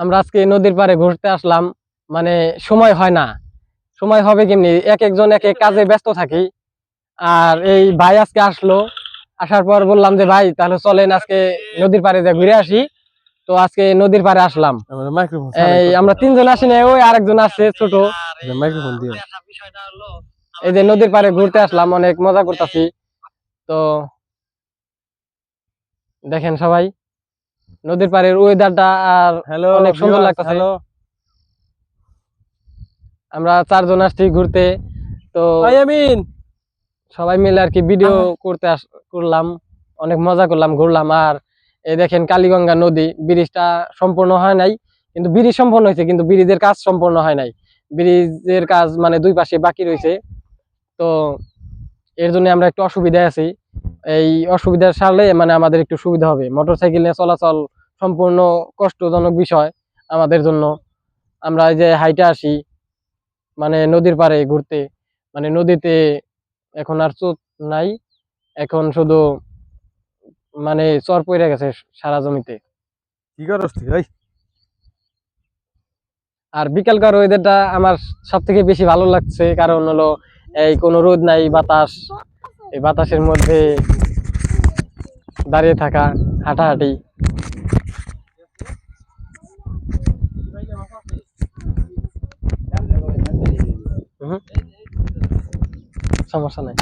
আমরা আজকে নদীর পাড়ে ঘুরতে আসলাম, মানে সময় হয় না, সময় হবে কেমনি, এক একজন এক এক কাজে ব্যস্ত থাকি। আর এই ভাই আজকে আসলো, আসার পর বললাম যে ভাই তাহলে চলেন আজকে নদীর পাড়ে যা ঘুরে আসি। তো আজকে নদীর পাড়ে আসলাম, এই আমরা তিনজন আসি না, ওই আরেকজন আছে ছোট। মাইক্রোফোন দিও। এই যে নদীর পাড়ে ঘুরতে আসলাম, অনেক মজা করতেছি। তো দেখেন সবাই নদীর পাড়ের ওয়েদারটা আর হ্যালো, অনেক সুন্দর লাগতেছে। হ্যালো, আমরা চারজন আসছি ঘুরতে, তো আমিন সবাই মিলে আর কি ভিডিও করতে করলাম, অনেক মজা করলাম, ঘুরলাম। আর এই দেখেন কালীগঙ্গা নদী, ব্রিজটা সম্পূর্ণ হয় নাই, কিন্তু ব্রিজ সম্পূর্ণ হয়েছে, কিন্তু ব্রিজের কাজ সম্পূর্ণ হয় নাই। ব্রিজের কাজ মানে দুই পাশে বাকি রয়েছে। তো এর জন্য আমরা একটু অসুবিধায় আছি। এই অসুবিধার সারলে মানে আমাদের একটু সুবিধা হবে, মোটরসাইকেল নিয়ে চলাচল সম্পূর্ণ কষ্টজনক বিষয় আমাদের জন্য। আমরা এই যে হাইটে আসি মানে নদীর পাড়ে ঘুরতে, মানে নদীতে এখন আর স্রোত নাই, এখন শুধু মানে চর পড়ে গেছে সারা জমিতে। কি করছ তুই ভাই? আর বিকালকার ওয়েদারটা আমার সব থেকে বেশি ভালো লাগছে, কারণ হলো এই কোনো রোদ নাই, বাতাস, এই বাতাসের মধ্যে দাঁড়িয়ে থাকা, হাঁটাহাঁটি। সমস্যা নাই।